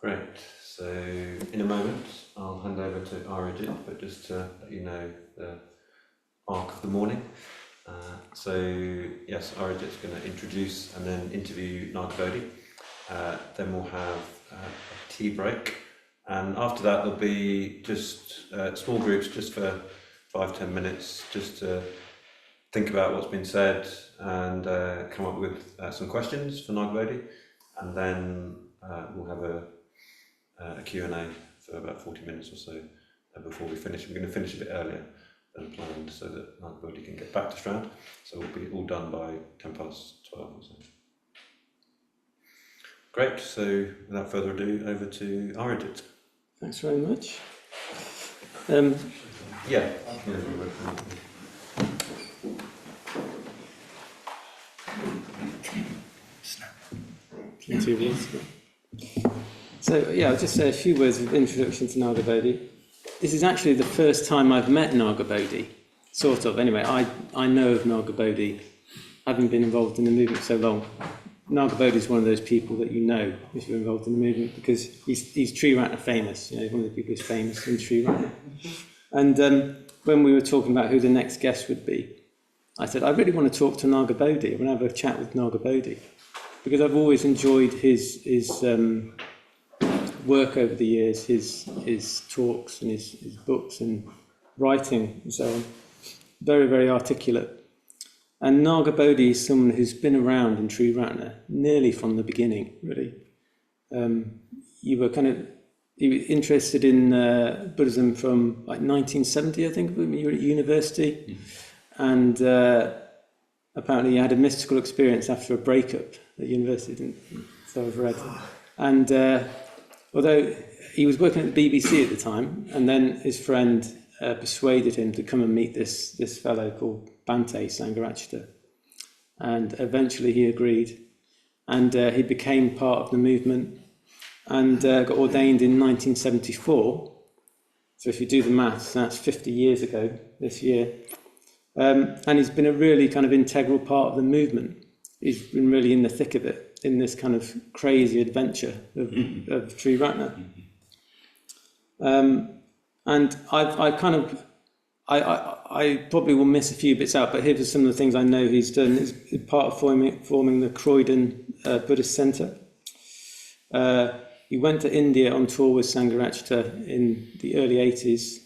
Great. So in a moment, I'll hand over to Aryajit, but just to let you know the arc of the morning. So yes, Aryajit's going to introduce and then interview Nagabodhi. Then we'll have a tea break, and after that there'll be just small groups, just for 5-10 minutes, just to think about what's been said and come up with some questions for Nagabodhi, and then we'll have a Q&A for about 40 minutes or so before we finish. We're going to finish a bit earlier than planned so that Nagabodhi can get back to Strand, so we'll be all done by 12:10 or so. Great, so without further ado, over to Aryajit. Thanks very much. Yeah. Plenty of words. So yeah, I'll just say a few words of introduction to Nagabodhi. This is actually the first time I've met Nagabodhi, sort of. Anyway, I know of Nagabodhi, having been involved in the movement so long. Nagabodhi is one of those people that you know if you're involved in the movement, because he's Tree Ratner famous. You know, one of the people who's famous in Tree Ratner. And when we were talking about who the next guest would be, I said I really want to talk to Nagabodhi. I want to have a chat with Nagabodhi, because I've always enjoyed his work over the years, his talks and his books and writing and so on. Very, very articulate. And Nagabodhi is someone who's been around in Tree Ratner nearly from the beginning, really. You were interested in Buddhism from like 1970, I think, when you were at university. And apparently you had a mystical experience after a breakup at university, didn't you? So I've read. And although he was working at the BBC at the time, and then his friend persuaded him to come and meet this fellow called Bhante Sangharakshita, and eventually he agreed, and he became part of the movement and got ordained in 1974. So if you do the maths, that's 50 years ago this year. And he's been a really kind of integral part of the movement. He's been really in the thick of it, in this kind of crazy adventure of Tree Ratner. And I probably will miss a few bits out, but here are some of the things I know he's done. He's part of forming the Croydon Buddhist Centre. He went to India on tour with Sangharakshita in the early 80s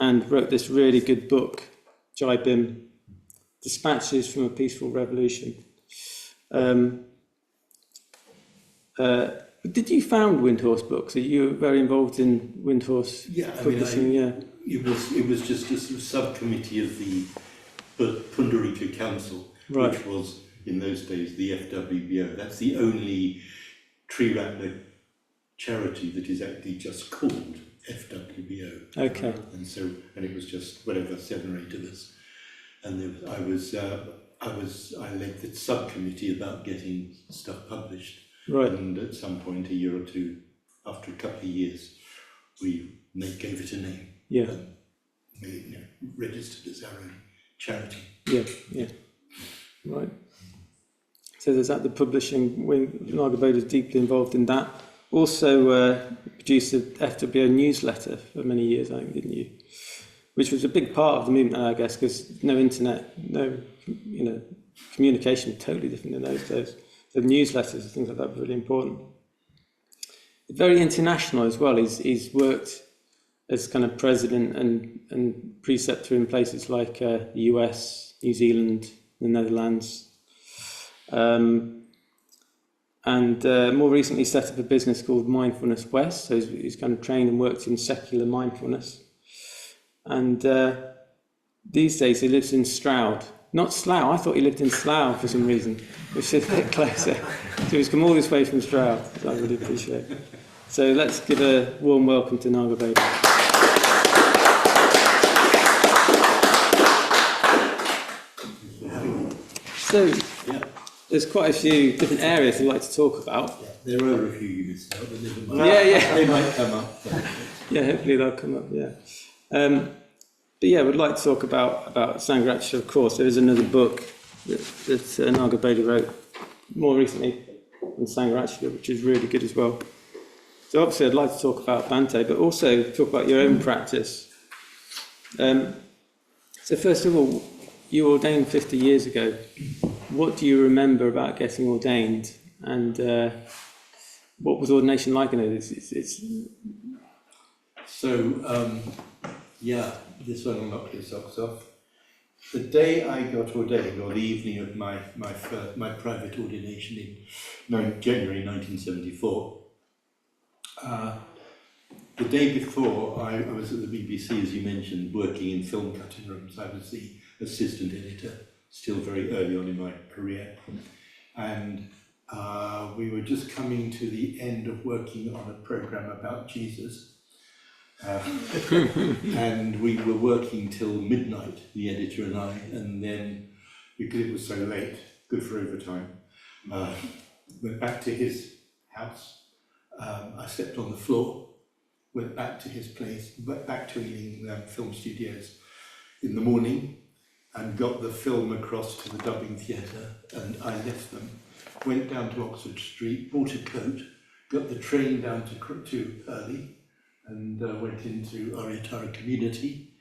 and wrote this really good book, Jai Bhim, Dispatches from a Peaceful Revolution. Did you found Windhorse Books? Are you very involved in Windhorse publishing? It was just a sort of subcommittee of the Pundarika Council, right, which was in those days the FWBO. That's the only Tree Ratner charity that is actually just called FWBO. Okay. And it was just whatever, 7 or 8 of us, and I led the subcommittee about getting stuff published. Right. And at some point, a year or two after a couple of years, we gave it a name. Yeah. Registered as our own charity. Yeah. Right. So there's that, the publishing. Nagabodhi is deeply involved in that. Also produced the FWO newsletter for many years, I think, didn't you? Which was a big part of the movement, I guess, because no internet, no communication, totally different in those days. The newsletters and things like that were really important. Very international as well. He's worked as kind of president and preceptor in places like the US, New Zealand, the Netherlands, and more recently set up a business called Mindfulness West. So he's kind of trained and worked in secular mindfulness. And these days he lives in Stroud. Not Slough, I thought he lived in Slough for some reason, which is a bit closer. So he's come all this way from Stroud, which I really appreciate. So let's give a warm welcome to Nagabodhi. So there's quite a few different areas I'd like to talk about. Yeah, there are a few you missed out, but never mind. Yeah. They might come up. Yeah, hopefully they'll come up, yeah. But yeah, we'd like to talk about Sangharakshita, of course. There is another book that Nagabodhi wrote more recently on Sangharakshita, which is really good as well. So obviously I'd like to talk about Bhante, but also talk about your own practice. So first of all, you ordained 50 years ago. What do you remember about getting ordained, and what was ordination like in it? Yeah, this one will knock your socks off. The day I got ordained, or the evening of my private ordination in January 1974, the day before I was at the BBC, as you mentioned, working in film cutting rooms. I was the assistant editor, still very early on in my career, and we were just coming to the end of working on a programme about Jesus. And we were working till midnight, the editor and I, and then, because it was so late, good for overtime, went back to his house. I slept on the floor, went back to his place, went back to Ealing Film Studios in the morning, and got the film across to the dubbing theatre, and I left them, went down to Oxford Street, bought a coat, got the train down to Hurley, and went into Aryajit community,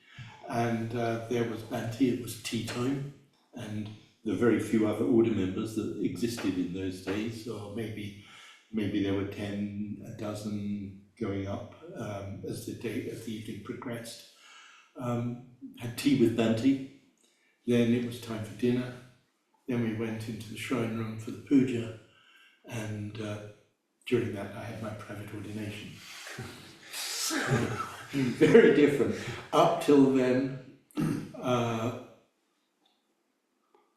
and there was Bhante. It was tea time, and the very few other order members that existed in those days, or maybe there were 10, a dozen going up as the evening progressed. Had tea with Bhante, then it was time for dinner, then we went into the shrine room for the puja, and during that I had my private ordination. Very different. Up till then,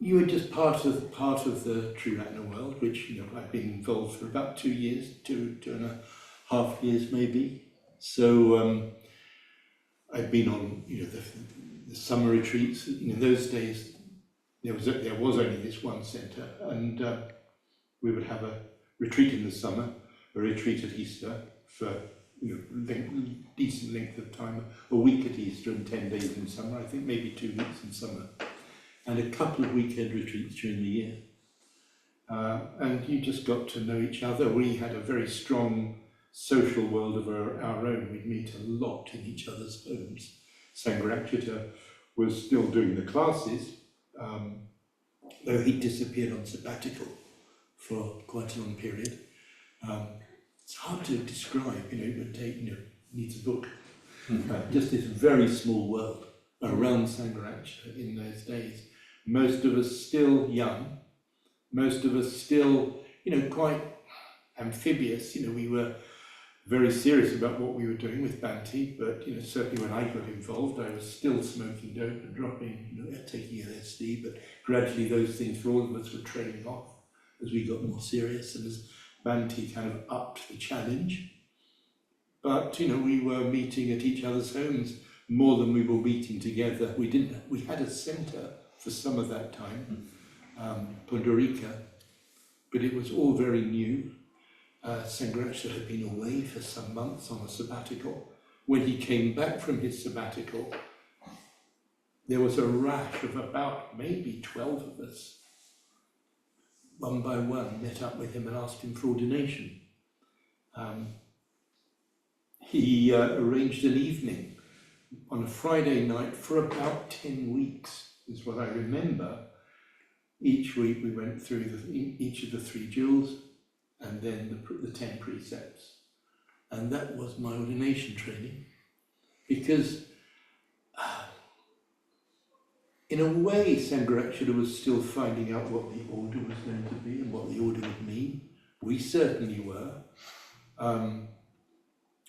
you were just part of the Tree Ratner world, which I've been involved for about 2 years, two and a half years maybe. So I've been on the summer retreats. In those days, there was only this one centre, and we would have a retreat in the summer, a retreat at Easter for decent length of time, a week at Easter and 10 days in summer, I think maybe 2 weeks in summer, and a couple of weekend retreats during the year. And you just got to know each other. We had a very strong social world of our own. We'd meet a lot in each other's homes. Sangharakshita was still doing the classes, though he disappeared on sabbatical for quite a long period. It's hard to describe, it would take, needs a book. Just this very small world around Sangharakshita in those days. Most of us still young, most of us still, quite amphibious. We were very serious about what we were doing with Bhante, but, certainly when I got involved, I was still smoking dope and dropping, taking LSD, but gradually those things for all of us were trailing off as we got more serious and as Bhante kind of upped the challenge. But, we were meeting at each other's homes more than we were meeting together. We had a centre for some of that time, Pundarika, but it was all very new. Sangharakshita had been away for some months on a sabbatical. When he came back from his sabbatical, there was a rash of about maybe 12 of us. One by one, met up with him and asked him for ordination. He arranged an evening on a Friday night for about 10 weeks, is what I remember. Each week we went through each of the 3 jewels and then the 10 precepts. And that was my ordination training, because in a way, Sangharakshita was still finding out what the order was going to be and what the order would mean. We certainly were.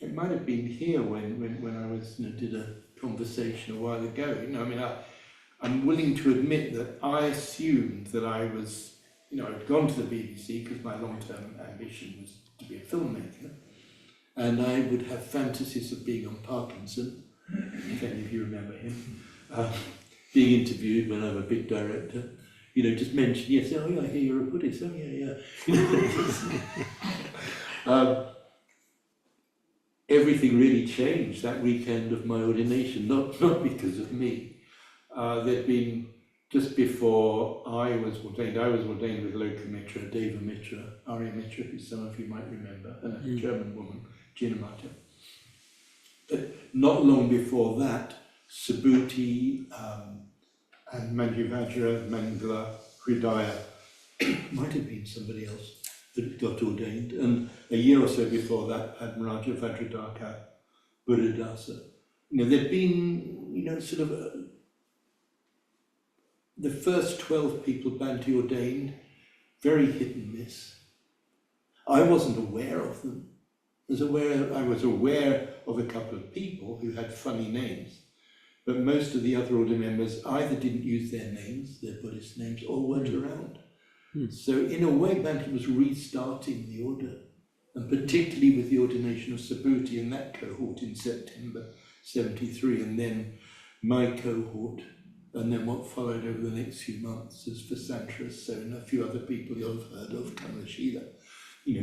It might have been here when I was did a conversation a while ago. I'm willing to admit that I assumed that I was, I'd gone to the BBC because my long-term ambition was to be a filmmaker, and I would have fantasies of being on Parkinson, if any of you remember him. Being interviewed when I'm a big director, just mention, yes, oh yeah, I hear you're a Buddhist, oh yeah. Everything really changed that weekend of my ordination, not because of me. There'd been, just before I was ordained with Loka Mitra, Deva Mitra, Arya Mitra, who some of you might remember, a German woman, Jinnamata. Not long before that, Subhuti and Manjuvajra, Mangala, Hridaya, might have been somebody else that got ordained. And a year or so before that, Admiraja Vajradhaka, Buddhadasa. There'd been, sort of the first 12 people Bhante ordained, very hit and miss. I wasn't aware of them. I was aware of a couple of people who had funny names, but most of the other order members either didn't use their names, their Buddhist names, or weren't around. So in a way, Bhante was restarting the order, and particularly with the ordination of Subhuti in that cohort in September 73, and then my cohort, and then what followed over the next few months as Vasantara, so and a few other people you've heard of, Kamalashila,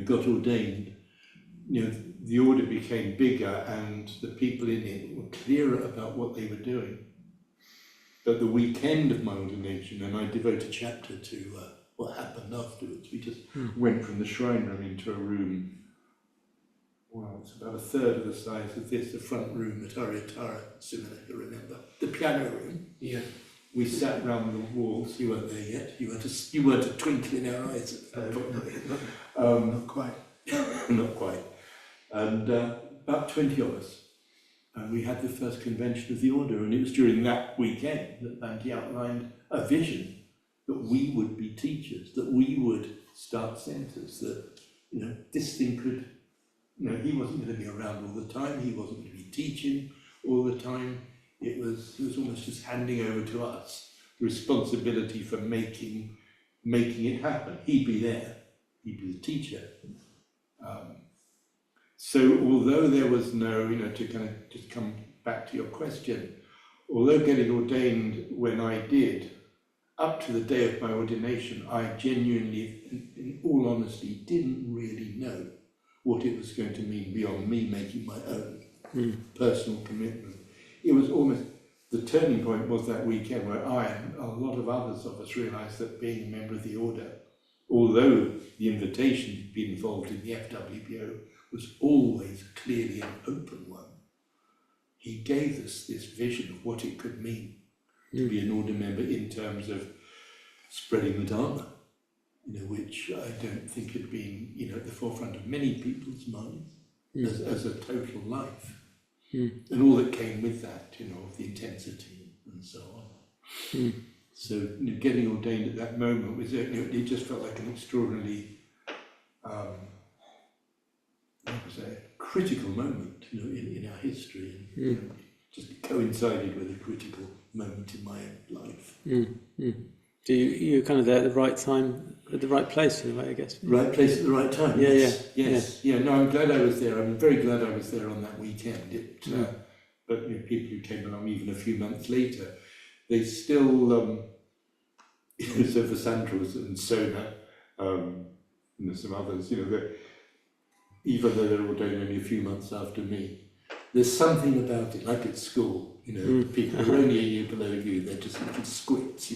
got ordained. The order became bigger and the people in it were clearer about what they were doing. But the weekend of my ordination, and I devote a chapter to what happened afterwards, we just went from the shrine room into a room, well, it's about a third of the size of this, the front room at Aryajit, similar, you remember, the piano room. Yeah. We sat round the walls, you weren't there yet, you weren't a twinkle in our eyes at that point. Not quite. Not quite. And about 20 of us. And we had the first convention of the order, and it was during that weekend that Bhante outlined a vision that we would be teachers, that we would start centres, that, this thing could, he wasn't going to be around all the time, he wasn't going to be teaching all the time. It was almost just handing over to us the responsibility for making it happen. He'd be there, he'd be the teacher. So although there was no, to kind of just come back to your question, although getting ordained when I did, up to the day of my ordination, I genuinely, in all honesty, didn't really know what it was going to mean beyond me making my own personal commitment. It was almost, the turning point was that weekend where I and a lot of others of us realised that being a member of the order, although the invitation to be involved in the FWBO was always clearly an open one, he gave us this vision of what it could mean to be an order member in terms of spreading the Dharma, which I don't think had been, at the forefront of many people's minds as a total life. And all that came with that, of the intensity and so on. So getting ordained at that moment was, it just felt like an extraordinarily, critical moment, in our history, and just coincided with a critical moment in my life. So you're kind of there at the right time, at the right place in a way, I guess. Right place at the right time. Yes. No, I'm glad I was there. I'm very glad I was there on that weekend. But people who came along even a few months later, they still, so for Sandros and Sona, some others, even though they're ordained only a few months after me, there's something about it, like at school, people who are only a year below you, they're just little squits,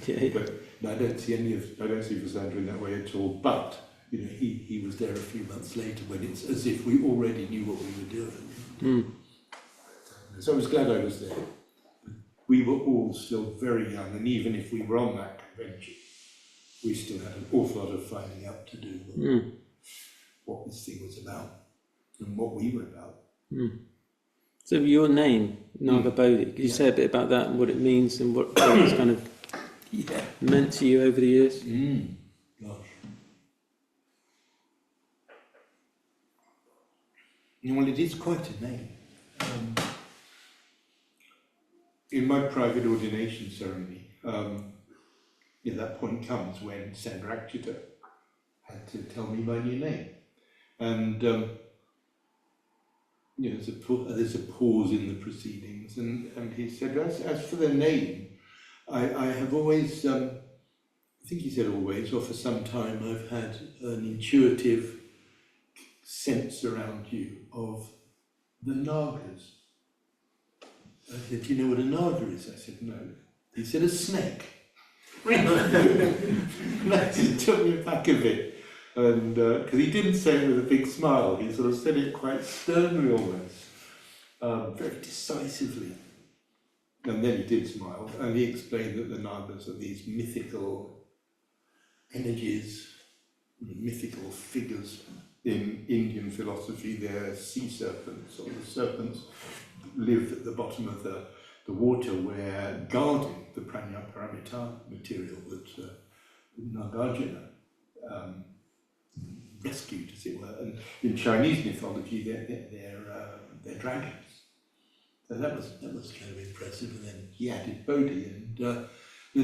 But no, I don't see Vasandra in that way at all. But he was there a few months later when it's as if we already knew what we were doing. So I was glad I was there. We were all still very young, and even if we were on that convention, we still had an awful lot of finding out to do. What this thing was about and what we were about. So your name, Nagabodhi, could you say a bit about that and what it means and what it's kind of meant to you over the years? Gosh. Well, it is quite a name. In my private ordination ceremony, that point comes when Sandrakshita had to tell me my new name. And there's a pause in the proceedings, and he said, as for the name, I have always, I think he said always, or for some time, I've had an intuitive sense around you of the Nagas. I said, do you know what a Naga is? I said, no. He said, a snake. That took me back a bit. And because he didn't say it with a big smile, he sort of said it quite sternly almost, very decisively. And then he did smile, and he explained that the Nagas are these mythical energies, mythical figures in Indian philosophy. They're sea serpents, or the serpents live at the bottom of the water, where guarding the pranya-paramita material that Nagarjuna rescued, as it were. And in Chinese mythology, they're dragons. So that was kind of impressive. And then he added Bodhi, and the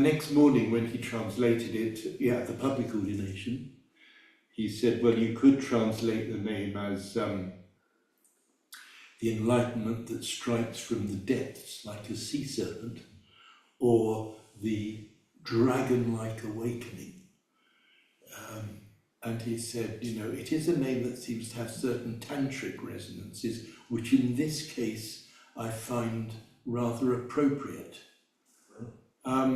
next morning when he translated it, at the public ordination, he said, well, you could translate the name as the enlightenment that strikes from the depths like a sea serpent, or the dragon-like awakening. And he said, it is a name that seems to have certain tantric resonances, which in this case I find rather appropriate. I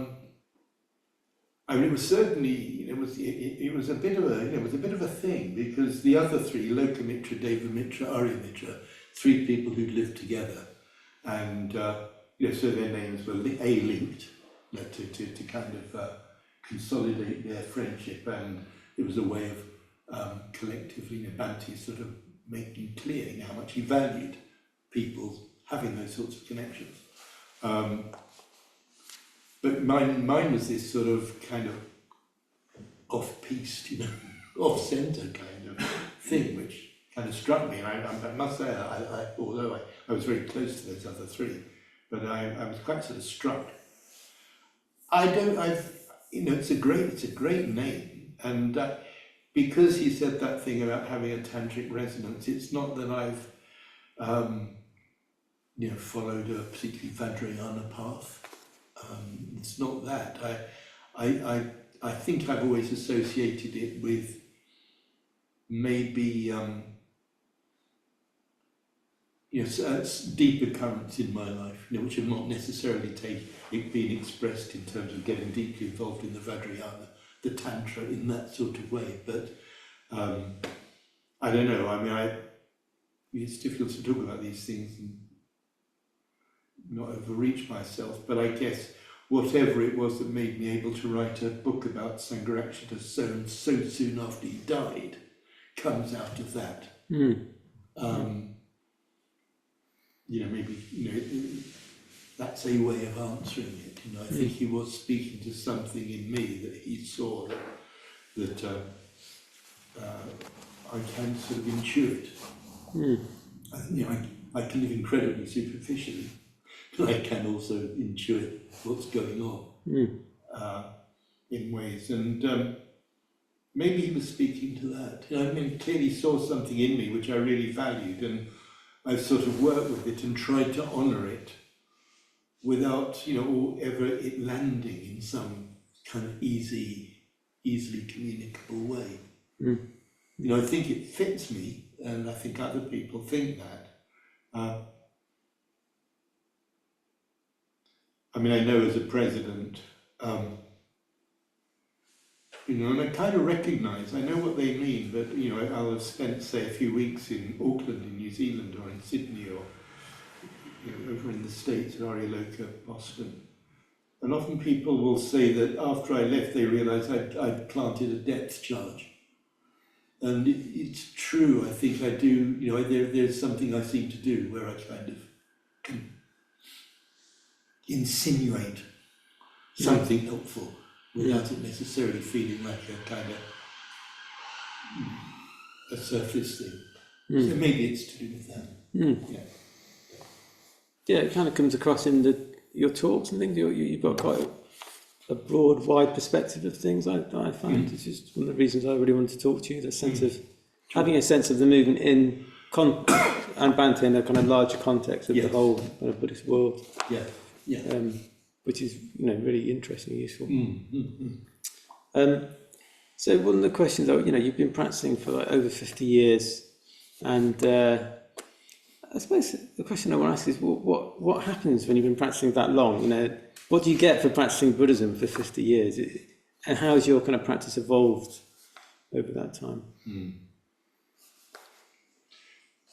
mean, it was certainly, it was a bit of a thing, because the other three, Lokamitra, Devamitra, Aryamitra, three people who lived together, and so their names were linked, to kind of consolidate their friendship, and it was a way of collectively, Bhante sort of making clear how much he valued people having those sorts of connections. But mine was this sort of kind of off-piste, off-centre kind of thing, which kind of struck me. And I must say, although I was very close to those other three, but I was quite sort of struck. It's a great name, and because he said that thing about having a tantric resonance, it's not that I've followed a particularly Vajrayana path. It's not that. I think I've always associated it with maybe deeper currents in my life, which have not necessarily been expressed in terms of getting deeply involved in the Vajrayana, the Tantra in that sort of way. But I don't know. I mean, it's difficult to talk about these things and not overreach myself, but I guess whatever it was that made me able to write a book about Sangharakshita so soon after he died comes out of that. Maybe that's a way of answering it. I think he was speaking to something in me that he saw that I can sort of intuit. I can live incredibly superficially, but I can also intuit what's going on in ways. And maybe he was speaking to that. I mean, clearly saw something in me which I really valued, and I've sort of worked with it and tried to honour it without, ever it landing in some kind of easily communicable way. I think it fits me, and I think other people think that. I mean, I know as a president, and I kind of recognise, I know what they mean, but, I'll have spent, say, a few weeks in Auckland, in New Zealand, or in Sydney, or, over in the States, in Aryaloka, Boston. And often people will say that after I left, they realised I'd planted a depth charge. And it's true, I think I do, there's something I seem to do where I kind of can insinuate something helpful without it necessarily feeling like a kind of a surface thing. So maybe it's to do with that. Yeah, it kind of comes across in your talks and things. You've got quite a broad, wide perspective of things. I find it's just one of the reasons I really wanted to talk to you. The sense of having a sense of the movement in and Bhante in a kind of larger context of the whole kind of Buddhist world. Which is really interesting and useful. So one of the questions, you've been practicing for like over 50 years, and I suppose the question I want to ask is, what happens when you've been practicing that long? What do you get for practicing Buddhism for 50 years, and how has your kind of practice evolved over that time.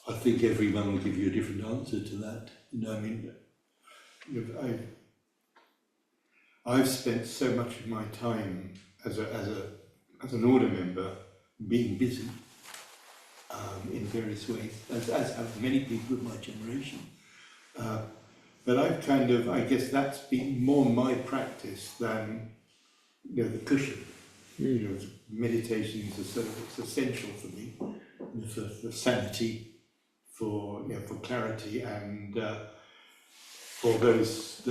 I think everyone will give you a different answer to that. I mean, I've spent so much of my time as an order member being busy in various ways, as have many people of my generation. But I guess that's been more my practice than the cushion. Meditation is it's essential for me, for sanity, for clarity, and for those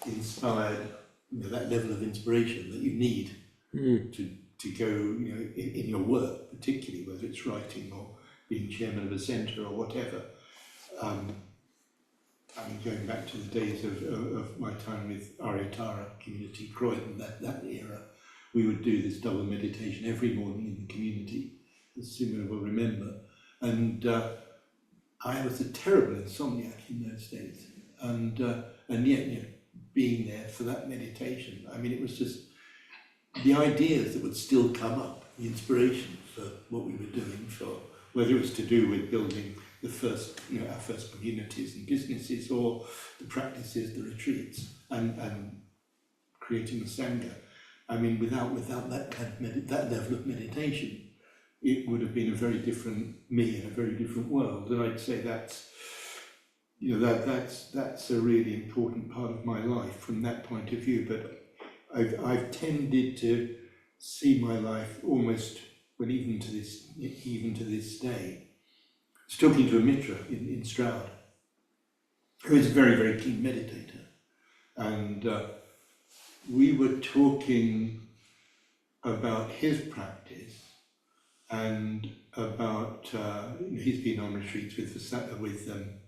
inspired, that level of inspiration that you need to go, in your work, particularly whether it's writing or being chairman of a centre or whatever. Going back to the days of my time with Aryajit community, Croydon, that era, we would do this double meditation every morning in the community, as Simon will remember. And I was a terrible insomniac in those days, and yet, being there for that meditation, it was just the ideas that would still come up, the inspiration for what we were doing, for whether it was to do with building the first, our first communities and businesses, or the practices, the retreats, and creating the Sangha. Without that kind of that level of meditation, it would have been a very different me in a very different world. And I'd say that's a really important part of my life from that point of view. But I've tended to see my life almost, even to this day. I was talking to a mitra in Stroud, who is a very, very keen meditator, and we were talking about his practice and about he's been on retreats with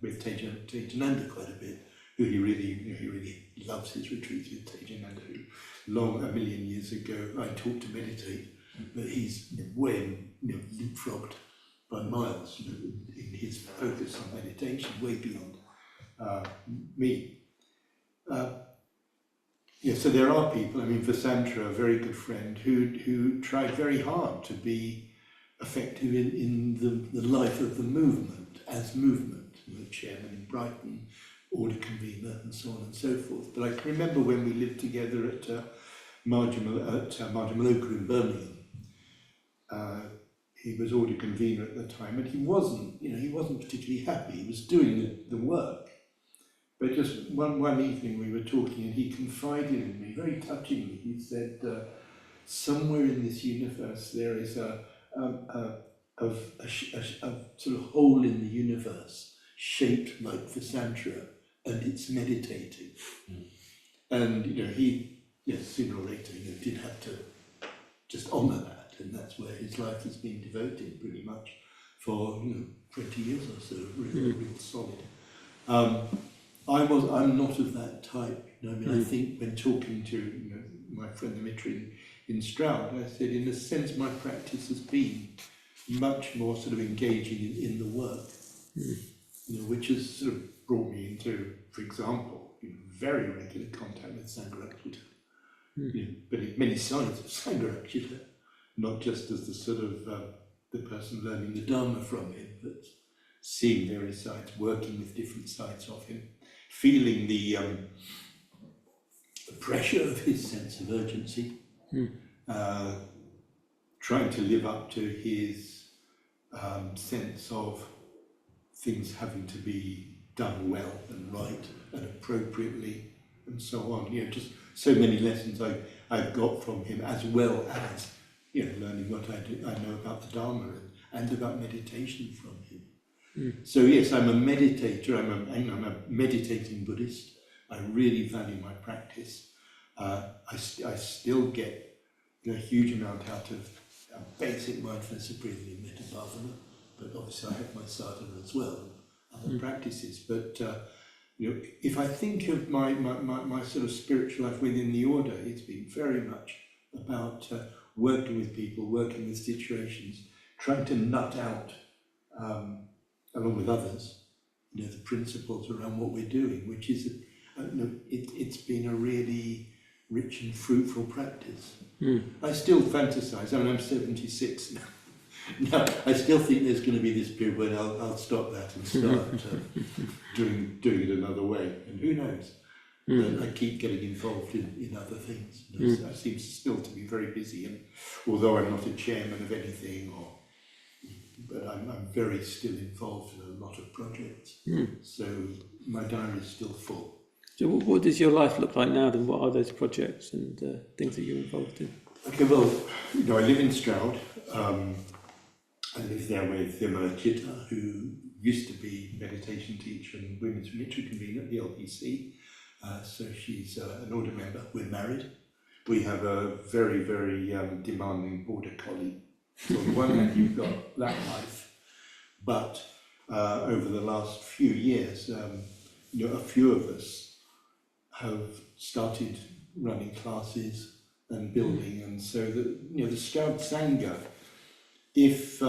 Tejananda quite a bit, who he really loves his retreats with Tejananda, who a million years ago I taught to meditate, but he's way leapfrogged by miles in his focus on meditation, way beyond me. So there are people, Vasandra, a very good friend, who tried very hard to be effective in the life of the movement, as movement, chairman in Brighton, order convener, and so on and so forth. But I can remember when we lived together at Marjamaloka in Birmingham. He was order convener at the time, and he wasn't particularly happy. He was doing the work. But just one evening we were talking, and he confided in me, very touchingly. He said, somewhere in this universe there is a sort of hole in the universe shaped like Vasandra, and it's meditating. And he, sooner or later, did have to just honour that. And that's where his life has been devoted pretty much for 20 years or so, real solid. I'm not of that type. I think when talking to my friend the Mitra in Stroud, I said, in a sense, my practice has been much more sort of engaging in the work, which has sort of brought me into, for example, very regular contact with Sangharakshita, but in many sides of Sangharakshita. Not just as the sort of the person learning the Dharma from him, but seeing various sides, working with different sides of him, feeling the pressure of his sense of urgency, trying to live up to his sense of things having to be done well and right and appropriately and so on. Just so many lessons I've got from him, as well as learning what I know about the Dharma and about meditation from him. So yes, I'm a meditator. I'm a meditating Buddhist. I really value my practice. I still get a huge amount out of basic mindfulness of breathing and metta bhavana, but obviously I have my sadhana as well, other practices. But if I think of my sort of spiritual life within the order, it's been very much about working with people, working with situations, trying to nut out, along with others, the principles around what we're doing, which is, it's been a really rich and fruitful practice. I still fantasize. I mean, I'm 76 now. No, I still think there's going to be this period when I'll stop that and start doing it another way. And who knows? But I keep getting involved in other things. I seem still to be very busy, and although I'm not a chairman of anything, but I'm very still involved in a lot of projects. So my diary is still full. So what does your life look like now then? What are those projects and things that you're involved in? Okay, well, I live in Stroud. I live there with Aryajit, who used to be meditation teacher and women's military convener at the LPC. So she's an order member. We're married. We have a very, very demanding border collie. So on the one hand, you've got that life, but over the last few years, a few of us have started running classes and building, and so the Stroud Sangha, if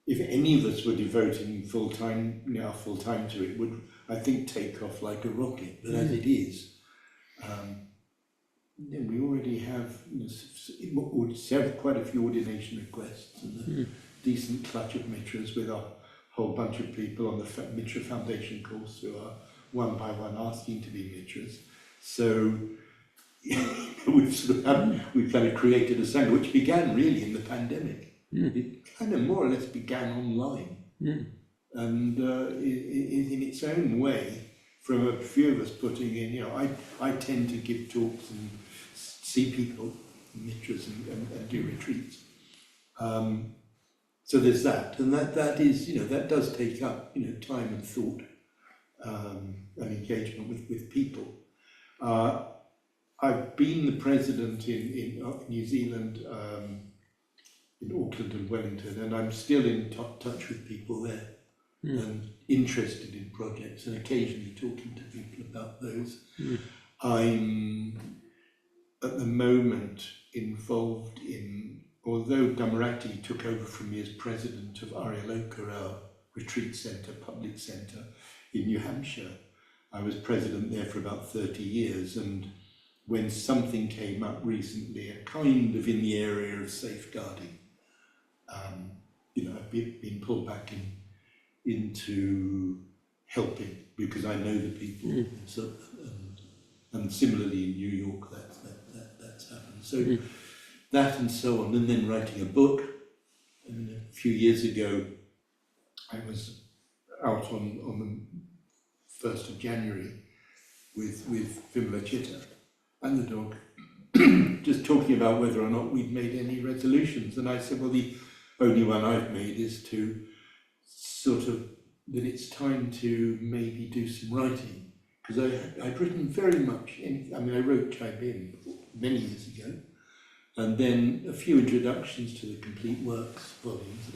any of us were devoting full time to it, would, I think, take off like a rocket. But as it is, we already have quite a few ordination requests and a decent clutch of mitras, with a whole bunch of people on the Mitra Foundation course who are one by one asking to be mitras. So we've kind of created a sangha which began really in the pandemic. It kind of more or less began online, and in its own way, from a few of us putting in, I tend to give talks and see people, mitras, and do retreats. So there's that, and that is, that does take up, time and thought, and engagement with people. I've been the president in New Zealand, in Auckland and Wellington, and I'm still in touch with people there and interested in projects and occasionally talking to people about those. I'm at the moment involved in, although Dhammarathi took over from me as president of Aryaloka, our retreat centre, public centre in New Hampshire, I was president there for about 30 years, and when something came up recently, kind of in the area of safeguarding, I've been pulled back into helping, because I know the people, and similarly in New York, that's happened. So that and so on, and then writing a book. And a few years ago, I was out on the 1st of January with Vimla Chitta and the dog, just talking about whether or not we'd made any resolutions. And I said, well, the only one I've made is to that it's time to maybe do some writing, because I'd written very much, I wrote Chai Bin many years ago, and then a few introductions to the complete works volumes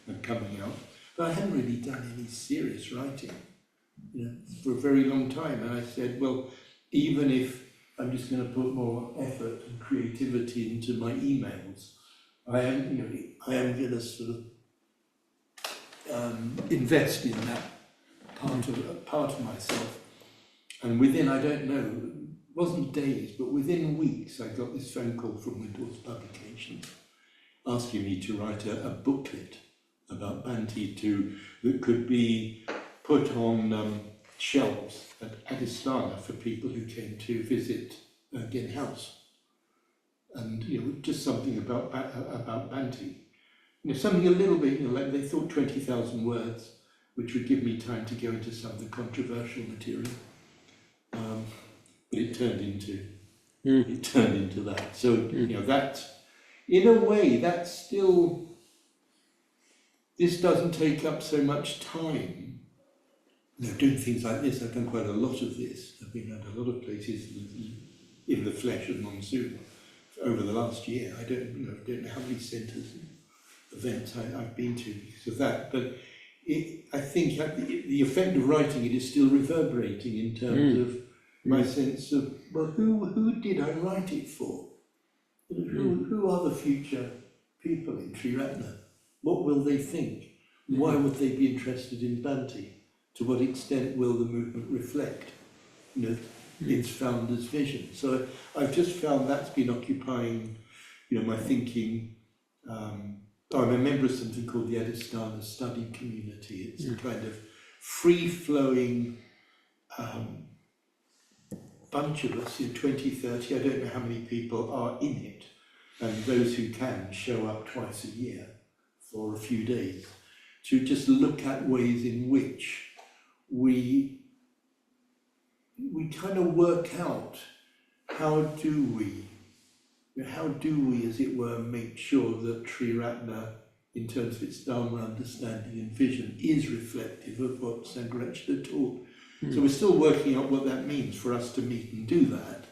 that are coming out, but I hadn't really done any serious writing, for a very long time. And I said, well, even if I'm just going to put more effort and creativity into my emails, I am going to sort of invest in that part of myself. And within, I don't know, it wasn't days, but within weeks, I got this phone call from Windhorse Publications asking me to write a booklet about Bhante that could be put on shelves at Adhisthana for people who came to visit Gen House. And just something about Bhante. Something a little bit, like they thought 20,000 words, which would give me time to go into some of the controversial material. But it turned into that. So that, in a way, that's still. This doesn't take up so much time. Doing things like this, I've done quite a lot of this. I've been at a lot of places in the flesh of Monsoon over the last year. I don't know how many centres and events I've been to because of that. But I think the effect of writing it is still reverberating in terms of my sense of, well, who did I write it for? Who are the future people in Triratna? What will they think? Why would they be interested in Bhante? To what extent will the movement reflect its founder's vision. So I've just found that's been occupying, my thinking. I'm a member of something called the Adhisthana Study Community. It's a kind of free-flowing bunch of us, 20, 30, I don't know how many people are in it, and those who can show up twice a year for a few days to just look at ways in which we kind of work out how do we, as it were, make sure that Sri Ratna, in terms of its Dharma understanding and vision, is reflective of what Sangharakshita taught. So we're still working out what that means for us to meet and do that.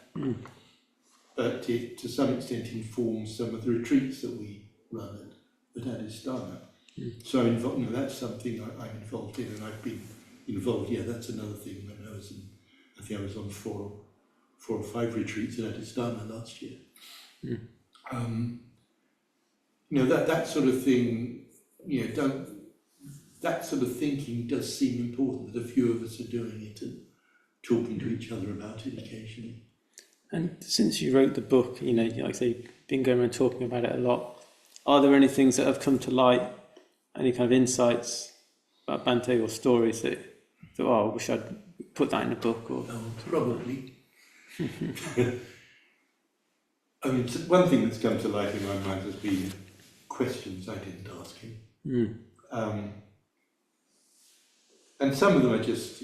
But it, to some extent, informs some of the retreats that we run at Adhisthana. So I'm involved, that's something I'm involved in, and I've been involved. Yeah, that's another thing. When I think I was on four or five retreats at Adhisthana last year. That sort of thing. That sort of thinking does seem important. That a few of us are doing it and talking to each other about it occasionally. And since you wrote the book, like I say, been going around talking about it a lot. Are there any things that have come to light? Any kind of insights about Bhante or stories that you thought, I wish I'd put that in a book? Or probably. I mean, one thing that's come to light in my mind has been questions I didn't ask him. And some of them are just,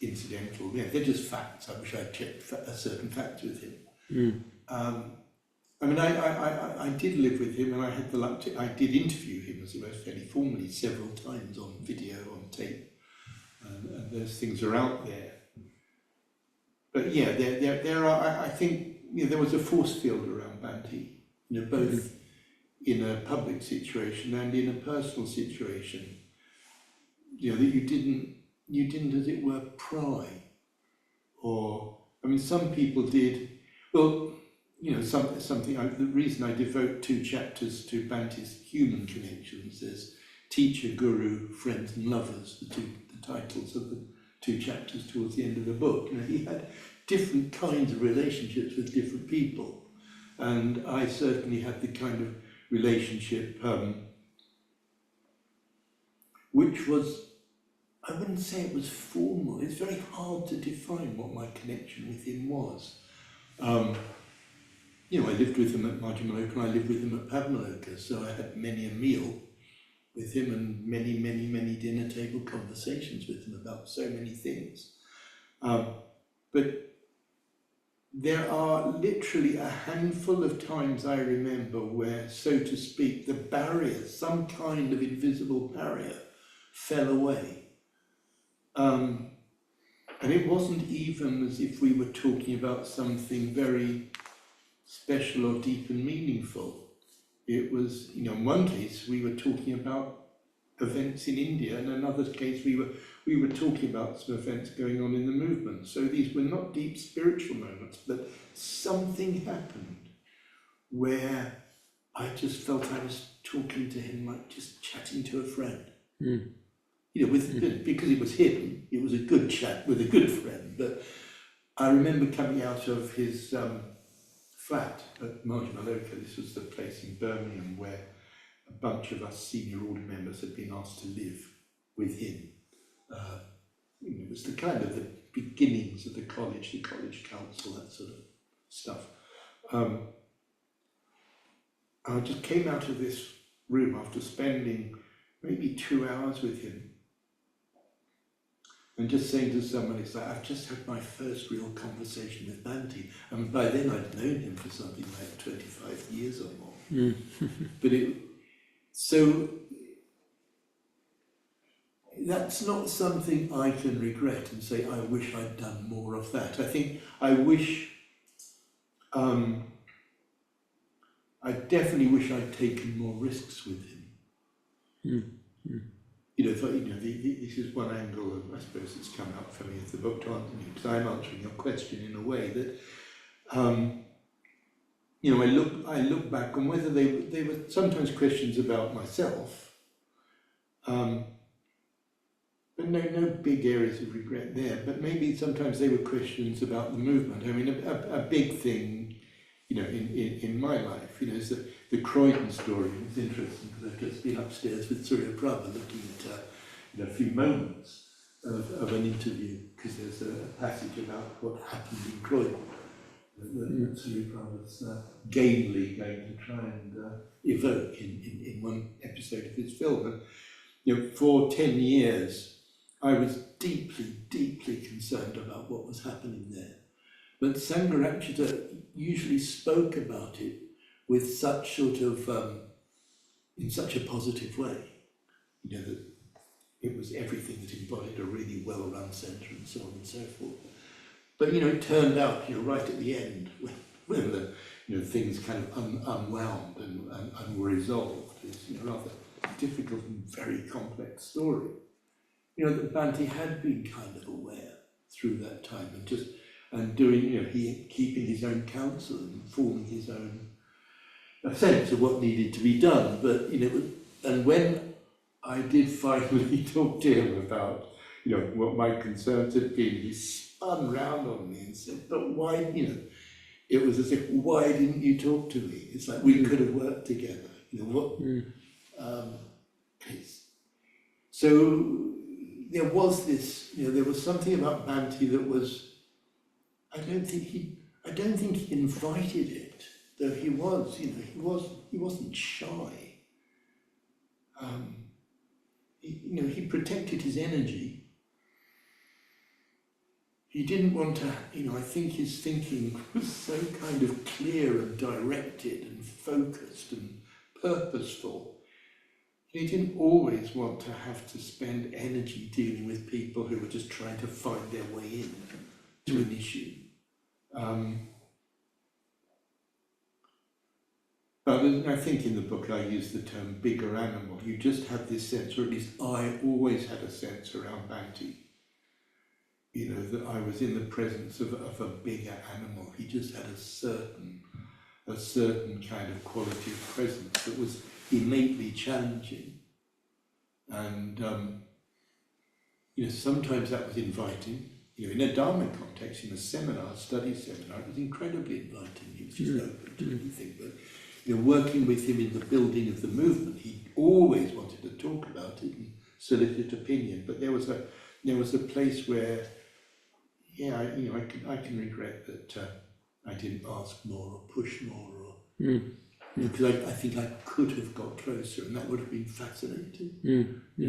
incidental. They're just facts. I wish I'd checked certain facts with him. I mean, I did live with him, and I had the luck I did interview him, as it were, fairly formally, several times on video, on tape, and those things are out there. But yeah, there are. I think there was a force field around Bhante, both in a public situation and in a personal situation. That you didn't, as it were, pry, or I mean, some people did. Well, something. The reason I devote 2 chapters to Bhante's human connections is teacher, guru, friends, and lovers. The titles of the 2 chapters towards the end of the book. He had different kinds of relationships with different people, and I certainly had the kind of relationship which was, I wouldn't say it was formal. It's very hard to define what my connection with him was. I lived with him at Majamaloka, and I lived with him at Padmaloka, so I had many a meal with him and many, many, many dinner table conversations with him about so many things. But there are literally a handful of times I remember where, so to speak, the barrier, some kind of invisible barrier, fell away. And it wasn't even as if we were talking about something very special or deep and meaningful. It was, in one case we were talking about events in India, and in another case we were talking about some events going on in the movement. So these were not deep spiritual moments, but something happened where I just felt I was talking to him like just chatting to a friend. Because it was him, it was a good chat with a good friend. But I remember coming out of his flat at Majamaloka. This was the place in Birmingham where a bunch of us senior order members had been asked to live with him. It was the kind of the beginnings of the college council, that sort of stuff. I just came out of this room after spending maybe 2 hours with him, and just saying to someone, it's like, I've just had my first real conversation with Bhante. And by then I'd known him for something like 25 years or more. But so that's not something I can regret and say, I wish I'd done more of that. I think I wish, I definitely wish I'd taken more risks with him. This is one angle of, I suppose, it's come out for me as the book to answer me, because I'm answering your question in a way that, I look back on whether they were sometimes questions about myself, but no big areas of regret there. But maybe sometimes they were questions about the movement. I mean, a big thing, in my life, is the Croydon story. It's interesting because I've just been upstairs with Surya Prabha looking at a few moments of an interview, because there's a passage about what happened in Croydon that Surya Prabha's gamely going to try and evoke in one episode of his film. And, for 10 years, I was deeply, deeply concerned about what was happening there. But Sangharakshita usually spoke about it with such sort of, in such a positive way, that it was everything that embodied a really well-run centre and so on and so forth. But, it turned out, right at the end, when the, things kind of unwound and were resolved, it's a rather difficult and very complex story. That Bhante had been kind of aware through that time and doing, keeping his own counsel and forming his own sense of what needed to be done. But, and when I did finally talk to him about, what my concerns had been, he spun round on me and said, but why, it was as if, why didn't you talk to me? It's like we could have worked together. So there was this, there was something about Bhante that was, I don't think he invited it, though he was, he wasn't shy. He protected his energy. He didn't want to, I think his thinking was so kind of clear and directed and focused and purposeful. He didn't always want to have to spend energy dealing with people who were just trying to find their way in to an issue. But I think in the book I use the term bigger animal. You just have this sense, or at least I always had a sense around Bhante, that I was in the presence of a bigger animal. He just had a certain kind of quality of presence that was innately challenging. And, sometimes that was inviting. In a Dharma context, in a seminar, study seminar, it was incredibly inviting. He was just open to anything. But, working with him in the building of the movement, he always wanted to talk about it and solicit opinion. But there was a place where, I can regret that I didn't ask more or push more, or because I think I could have got closer, and that would have been fascinating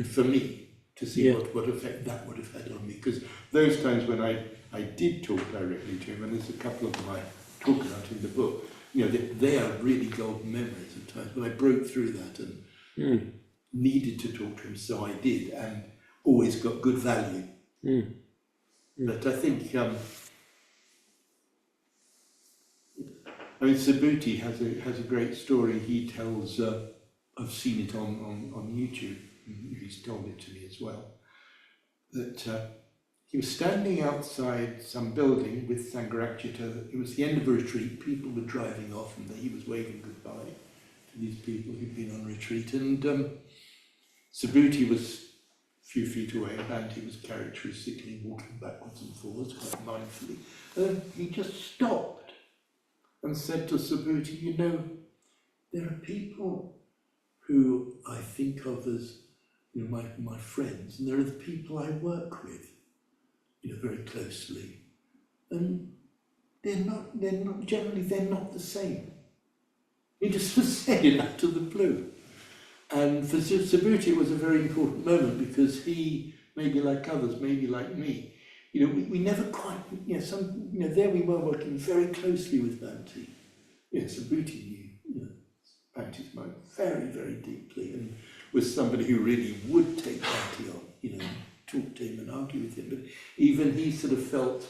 for me to see what effect that would have had on me. Because those times when I did talk directly to him, and there's a couple of them I talk about in the book, they are really golden memories of times when I broke through that and needed to talk to him, so I did, and always got good value. But I think, Subhuti has a great story he tells. I've seen it on YouTube. He's told it to me as well. That he was standing outside some building with Sangharakshita. It was the end of a retreat. People were driving off, and he was waving goodbye to these people who'd been on retreat. And Subhuti was a few feet away, and Bhante was characteristically walking backwards and forwards quite mindfully. And he just stopped and said to Subhuti, there are people who I think of as my friends, and there are the people I work with, very closely, and they're not generally the same. He just said it out of the blue. And for Subhuti it was a very important moment, because he, maybe like others, maybe like me, we never quite, there we were working very closely with Bhante. Subhuti knew, Bhante's mind very, very deeply, and was somebody who really would take Bhante on, talk to him and argue with him. But even he sort of felt,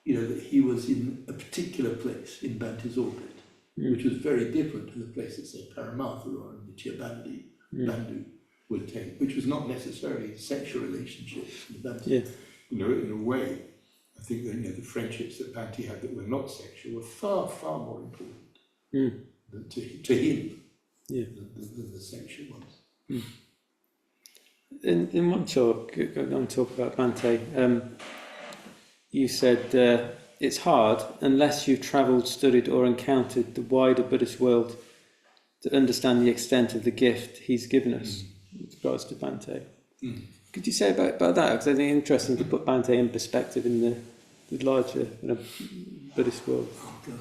that he was in a particular place in Bhante's orbit, which was very different to the place that, say, Paramartha or Nitya Bandhu would take, which was not necessarily sexual relationships. Bhante, in a way, I think that, the friendships that Bhante had that were not sexual were far, far more important to him than the sexual ones. In one talk, going on to talk about Bhante, you said it's hard unless you've travelled, studied, or encountered the wider Buddhist world to understand the extent of the gift he's given us with regards to Bhante. Could you say about that? Because I think it's interesting to put Bhante in perspective in the larger Buddhist world. Oh gosh.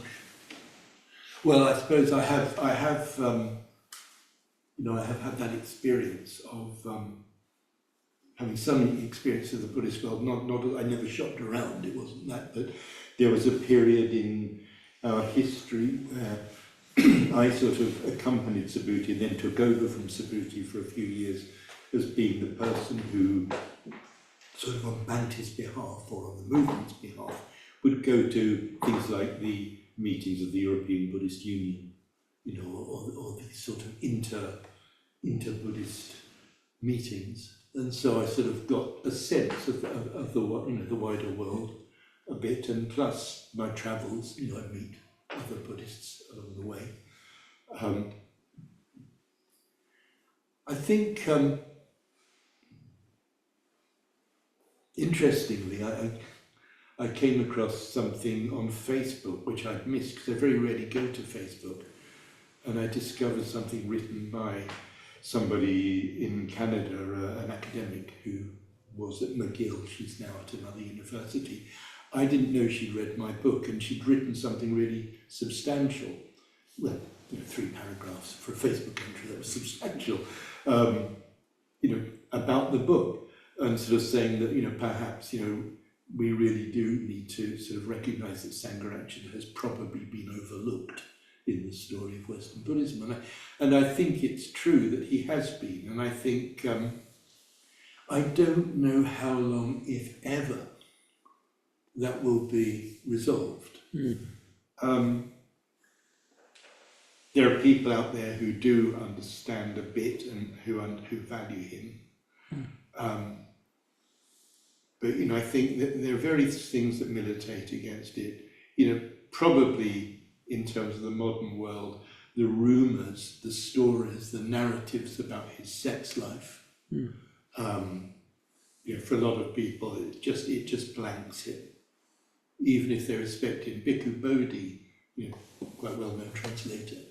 Well, I suppose I have had that experience of having some experience of the Buddhist world. Not I never shopped around. It wasn't that, but there was a period in our history where I sort of accompanied Subhuti and then took over from Subhuti for a few years as being the person who, sort of on Bhante's behalf or on the movement's behalf, would go to things like the meetings of the European Buddhist Union, or these sort of inter-Buddhist meetings. And so I sort of got a sense of the wider world a bit, and plus my travels, I meet other Buddhists along the way. I think, interestingly, I came across something on Facebook which I'd missed because I very rarely go to Facebook, and I discovered something written by somebody in Canada, an academic who was at McGill. She's now at another university. I didn't know she'd read my book, and she'd written something really substantial. Well, 3 paragraphs for a Facebook entry that was substantial, about the book, and sort of saying that, perhaps, we really do need to sort of recognise that Sangharakshita has probably been overlooked in the story of Western Buddhism. And I think it's true that he has been, and I think, I don't know how long, if ever, that will be resolved. There are people out there who do understand a bit and who value him. But I think that there are various things that militate against it. Probably in terms of the modern world, the rumours, the stories, the narratives about his sex life. For a lot of people, it just blanks it. Even if they respect him, Bhikkhu Bodhi, quite well-known translator,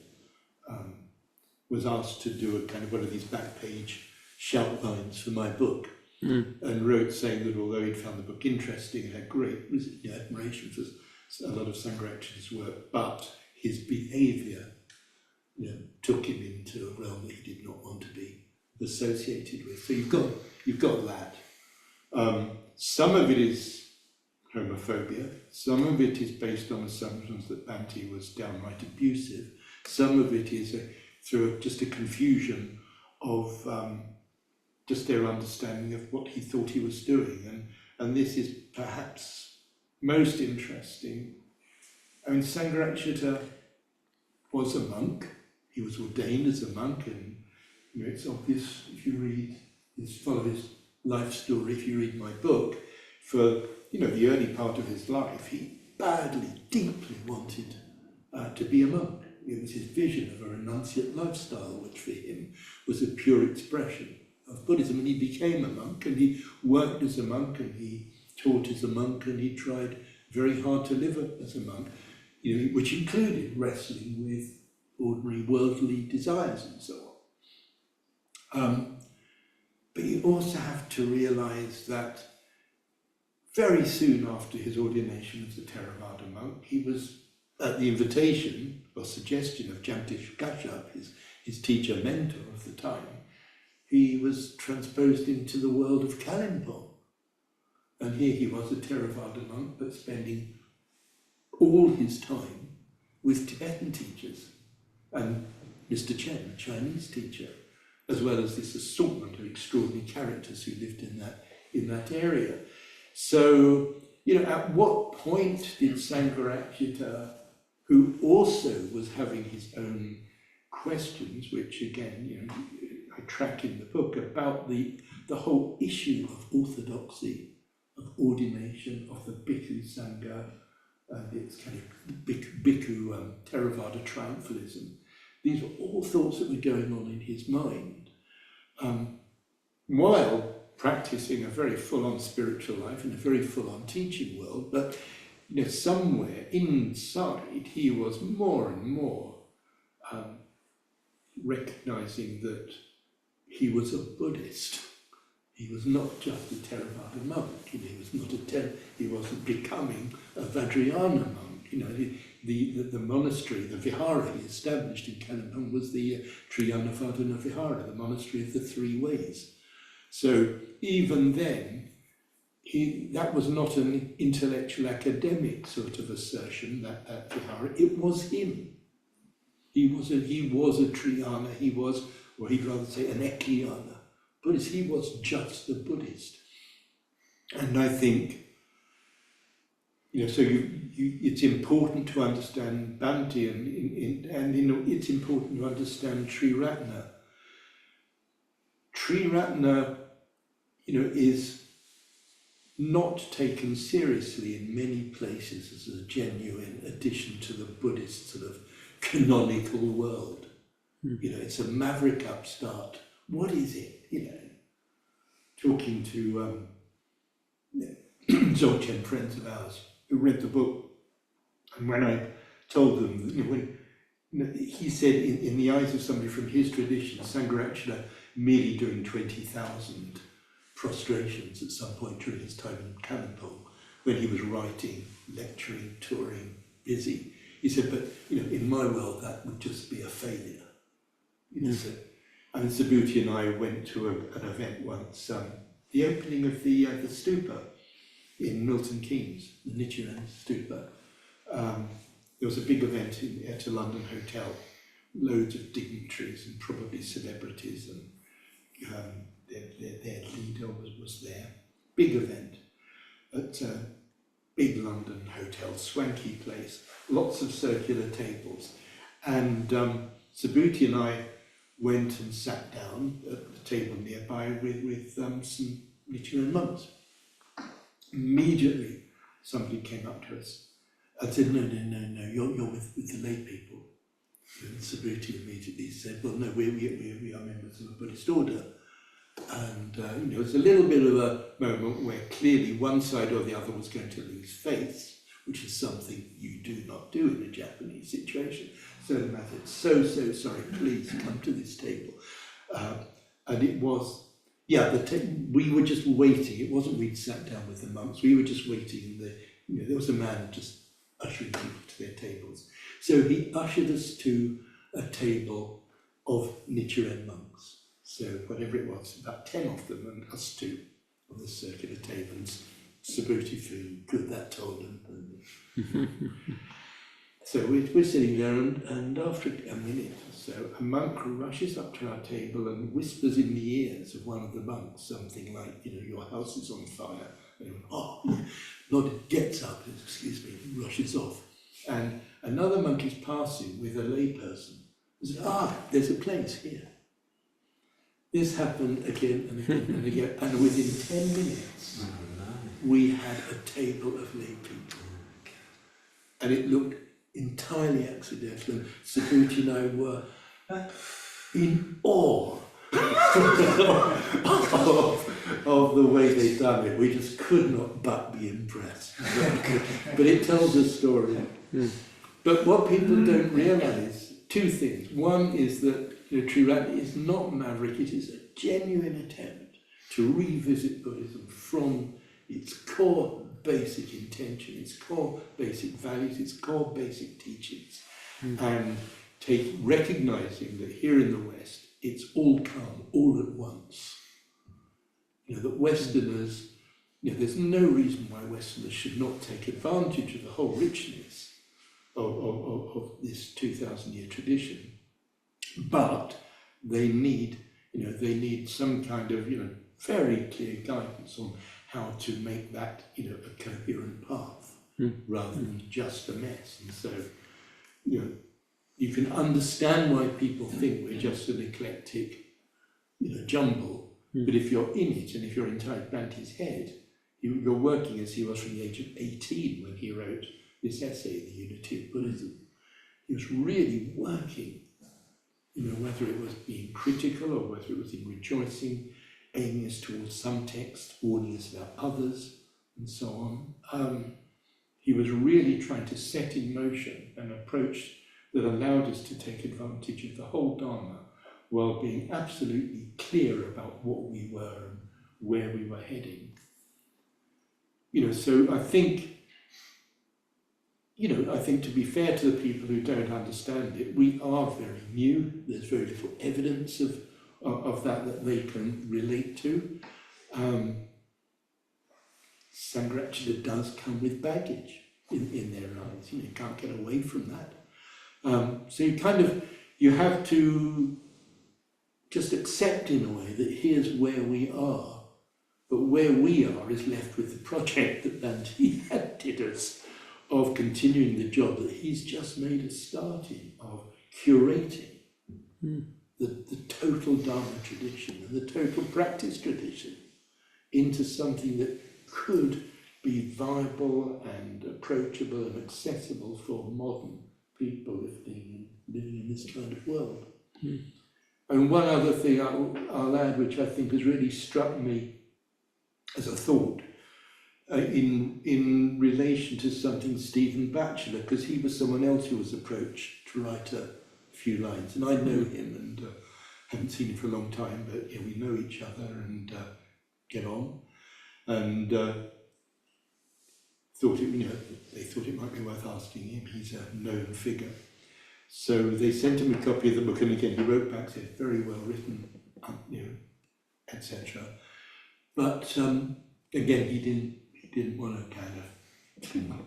was asked to do a kind of one of these back page shout lines for my book, and wrote saying that although he'd found the book interesting and had great admiration for a lot of Sangharakshita's work, but his behaviour took him into a realm that he did not want to be associated with. So you've got that. Some of it is homophobia. Some of it is based on assumptions that Bhante was downright abusive. Some of it is through just a confusion of just their understanding of what he thought he was doing. And this is perhaps most interesting. I mean, Sangharakshita was a monk. He was ordained as a monk, and it's obvious if you follow his life story, if you read my book, for the early part of his life, he badly, deeply wanted to be a monk. It was his vision of a renunciate lifestyle, which for him was a pure expression of Buddhism. And he became a monk, and he worked as a monk, and he taught as a monk, and he tried very hard to live as a monk, which included wrestling with ordinary worldly desires and so on. But you also have to realise that very soon after his ordination as a Theravada monk, he was, at the invitation or suggestion of Jamtish Kashyap, his teacher mentor of the time, he was transposed into the world of Kalimpong. And here he was, a Theravada monk, but spending all his time with Tibetan teachers and Mr. Chen, a Chinese teacher, as well as this assortment of extraordinary characters who lived in that area. So, at what point did Sangharakshita, who also was having his own questions, which again, I track in the book, about the whole issue of orthodoxy, of ordination, of the Bhikkhu Sangha, and its kind of Bhikkhu Theravada triumphalism. These were all thoughts that were going on in his mind. while practicing a very full-on spiritual life in a very full-on teaching world, but somewhere inside he was more and more recognizing that he was a Buddhist. He was not just a Theravada monk. He wasn't becoming a Vajrayana monk. The monastery, the vihara he established in Kalimpong was the Triyanavadana Vihara, the monastery of the three ways. So even then, that was not an intellectual academic sort of assertion, that vihara. It was him. He was a Triyana. He was, or he'd rather say, an Ekayana Buddhist. He was just a Buddhist. And I think, so it's important to understand Bhante, and it's important to understand Triratna. Triratna, is not taken seriously in many places as a genuine addition to the Buddhist sort of canonical world. It's a maverick upstart. What is it? Talking to Dzogchen friends of ours who read the book, and when I told them, he said, in the eyes of somebody from his tradition, Sangharakshana merely doing 20,000 prostrations at some point during his time in Kalimpong, when he was writing, lecturing, touring, busy. He said, but in my world that would just be a failure. So, and Subhuti and I went to an event once, the opening of the stupa in Milton Keynes, the Nichiren stupa. There was a big event at a London hotel, loads of dignitaries and probably celebrities, and their leader was there. Big event at a big London hotel, swanky place, lots of circular tables. And Subhuti and I went and sat down at the table nearby with some Nichiren monks. Immediately, somebody came up to us and said, no, you're with the lay people. And Subhuti immediately said, well, no, we are members of a Buddhist order. And it was a little bit of a moment where clearly one side or the other was going to lose face, which is something you do not do in a Japanese situation. So the man said, so sorry, please come to this table. And it was, we were just waiting. It wasn't we'd sat down with the monks, we were just waiting. There was a man just ushering people to their tables. So he ushered us to a table of Nichiren monks. So whatever it was, about 10 of them, and us two on the circular table. And Subhuti feeling good, that told him. So we're sitting there, and after a minute or so, a monk rushes up to our table and whispers in the ears of one of the monks something like, your house is on fire. And he went, oh, nodded, gets up, excuse me, rushes off. And another monk is passing with a layperson. He said, there's a place here. This happened again and again and again, and within 10 minutes, we had a table of lay people. And it looked entirely accidental, and Subhuti and I were in awe of the way they'd done it. We just could not but be impressed. But it tells a story. But what people don't realise, two things. One is that Triratna is not maverick, it is a genuine attempt to revisit Buddhism from its core basic intention, its core basic values, its core basic teachings, and recognising that here in the West, it's all come all at once. That Westerners, there's no reason why Westerners should not take advantage of the whole richness of this 2,000-year tradition. But they need some kind of, very clear guidance on how to make that, a coherent path, rather than just a mess. And so, you can understand why people think we're just an eclectic, jumble. But if you're in it, and if you're inside Bhante's head, you're working as he was from the age of 18 when he wrote this essay, The Unity of Buddhism. He was really working, whether it was being critical or whether it was in rejoicing, aiming us towards some texts, warning us about others, and so on. He was really trying to set in motion an approach that allowed us to take advantage of the whole Dharma while being absolutely clear about what we were and where we were heading. So I think, to be fair to the people who don't understand it, we are very new. There's very little evidence of that they can relate to. Sangharakshita does come with baggage in their lives. You can't get away from that. So you have to just accept in a way that here's where we are, but where we are is left with the project that Bhante handed us of continuing the job that he's just made us start in, of curating the total Dharma tradition and the total practice tradition into something that could be viable and approachable and accessible for modern people living in this kind of world. And one other thing I'll add, which I think has really struck me as a thought, in relation to something Stephen Batchelor, because he was someone else who was approached to write a few lines, and I know him and haven't seen him for a long time, but we know each other and get on, and they thought it might be worth asking him. He's a known figure. So they sent him a copy of the book, and again he wrote back, said very well written, etc. But again, he didn't want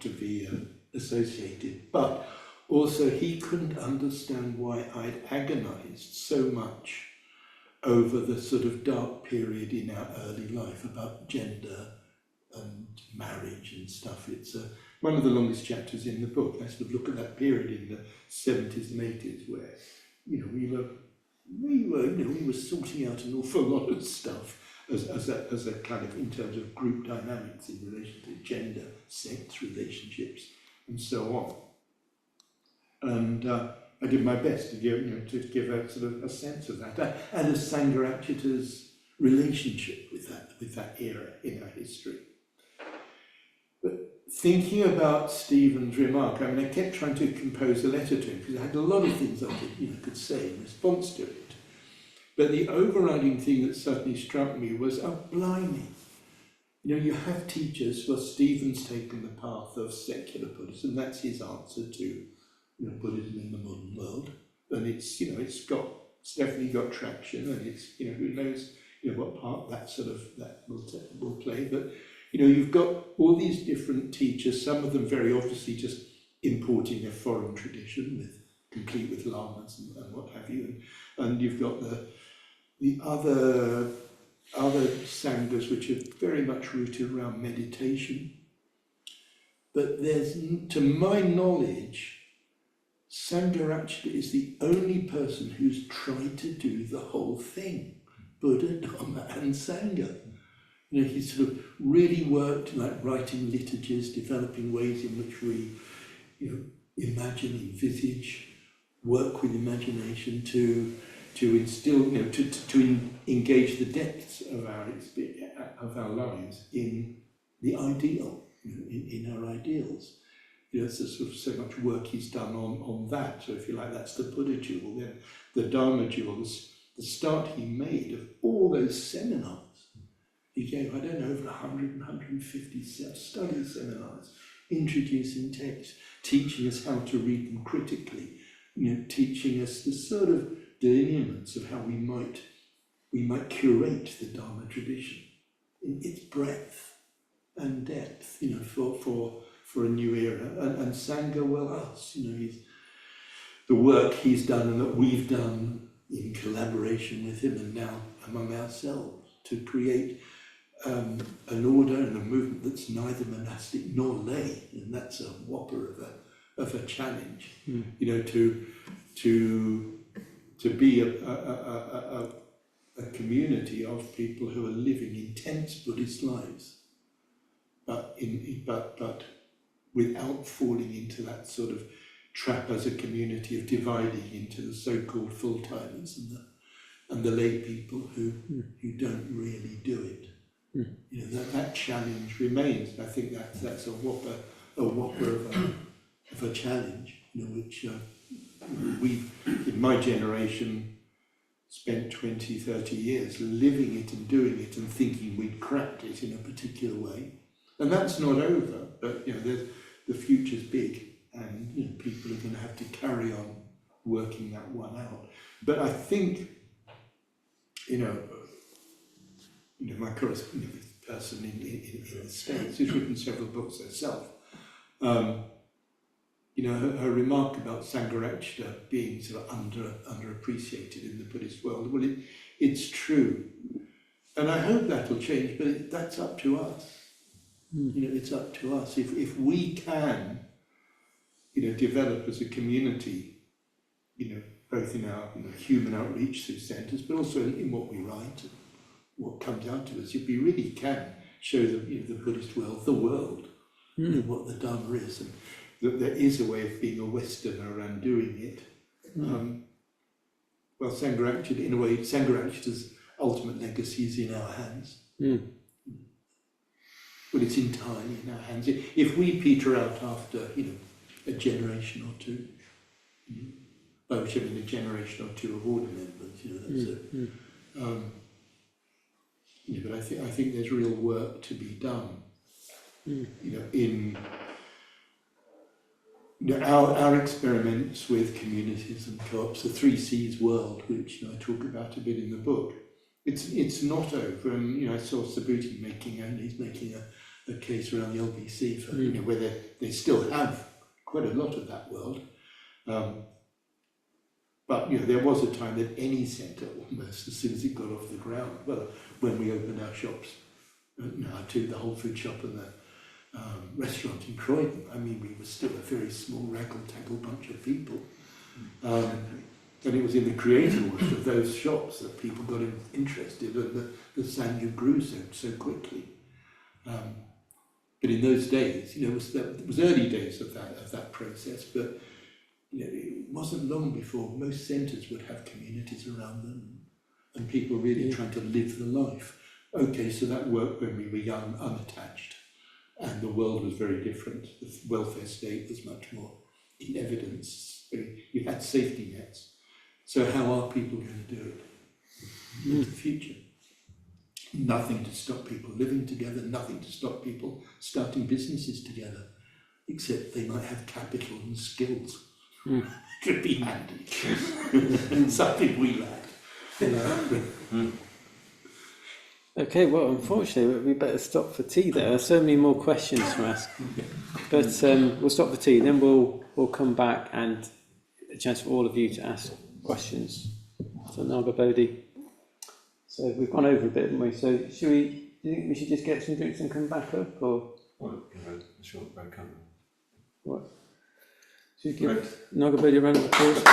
to be associated. But also he couldn't understand why I'd agonized so much over the sort of dark period in our early life about gender and marriage and stuff. It's one of the longest chapters in the book. I sort of look at that period in the 70s and 80s where we were sorting out an awful lot of stuff as a kind of, in terms of group dynamics in relation to gender, sex, relationships, and so on. And I did my best to give a sort of a sense of that, and of Sangharakshita's relationship with that era in our history. But thinking about Stephen's remark, I kept trying to compose a letter to him because I had a lot of things I could say in response to it. But the overriding thing that suddenly struck me was, oh, blimey. You have teachers, well, Stephen's taken the path of secular Buddhism, that's his answer to Buddhism in the modern world. And it's definitely got traction, and it's, who knows, what part that will play. But, you've got all these different teachers, some of them very obviously just importing a foreign tradition, complete with lamas and what have you. And you've got the other sanghas which are very much rooted around meditation. But there's, to my knowledge, Sangharakshita is the only person who's tried to do the whole thing, Buddha, Dharma and Sangha. He's sort of really worked like writing liturgies, developing ways in which we imagine, envisage, work with imagination to instill, to engage the depths of our lives in the ideal, in our ideals. There's sort of so much work he's done on that. So if you like, that's the Buddha jewel. Then the Dharma jewel, the start he made of all those seminars. He gave, I don't know, over 100, 150 study seminars, introducing text, teaching us how to read them critically, teaching us the sort of delineaments of how we might curate the Dharma tradition in its breadth and depth, for a new era. And Sangha, well, us, the work he's done and that we've done in collaboration with him and now among ourselves to create an order and a movement that's neither monastic nor lay, and that's a whopper of a challenge. To be a community of people who are living intense Buddhist lives, but without falling into that sort of trap as a community of dividing into the so-called full-timers and the lay people who don't really do it. You know, that challenge remains. I think that's a whopper of a challenge, you know, which we've, in my generation, spent 20, 30 years living it and doing it and thinking we'd cracked it in a particular way. And that's not over, but you know, the future's big, and you know, people are going to have to carry on working that one out. But I think, you know, my correspondent person in the States who's written several books herself, you know, her remark about Sangharakshita being sort of underappreciated in the Buddhist world, well, it's true. And I hope that'll change, but that's up to us. You know, it's up to us. If we can, you know, develop as a community, you know, both in our human outreach through centres, but also in what we write, and what comes out to us, if we really can show the Buddhist world, the world, you know, what the Dharma is, and that there is a way of being a Westerner and doing it. Well, Sangharakshita, in a way, Sangharakshita's ultimate legacy is in our hands. Well, it's entirely in our hands. If we peter out after, you know, a generation or two, by which I mean a generation or two of order members, you know, that's it. You know, but I think there's real work to be done. You know, in our experiments with communities and co-ops, the 3 C's world, which I talk about a bit in the book, it's not over. And you know, I saw Subhuti making a case around the LBC for you know, where they still have quite a lot of that world. But you know, there was a time that any centre, almost as soon as it got off the ground, well, when we opened our shops, the Whole Food Shop and the restaurant in Croydon, I mean, we were still a very small raggle-taggle bunch of people. And it was in the creative work of those shops that people got interested, and the Sangha grew so quickly. But in those days, you know, it was early days of that process, but you know, it wasn't long before most centres would have communities around them, and people really trying to live the life. Okay, so that worked when we were young, unattached, and the world was very different. The welfare state was much more in evidence. You had safety nets. So how are people going to do it in the future? Nothing to stop people living together, nothing to stop people starting businesses together, except they might have capital and skills. Could be handy. Something we lack. Okay, well, unfortunately, we better stop for tea there. There's so many more questions to ask. But we'll stop for tea, then we'll come back and a chance for all of you to ask questions. So Nagabodhi. So we've gone over a bit, haven't we? So do you think we should just get some drinks and come back up, or? Well, give a short break, can't we? What? Should we give Nagabodhi a round of applause?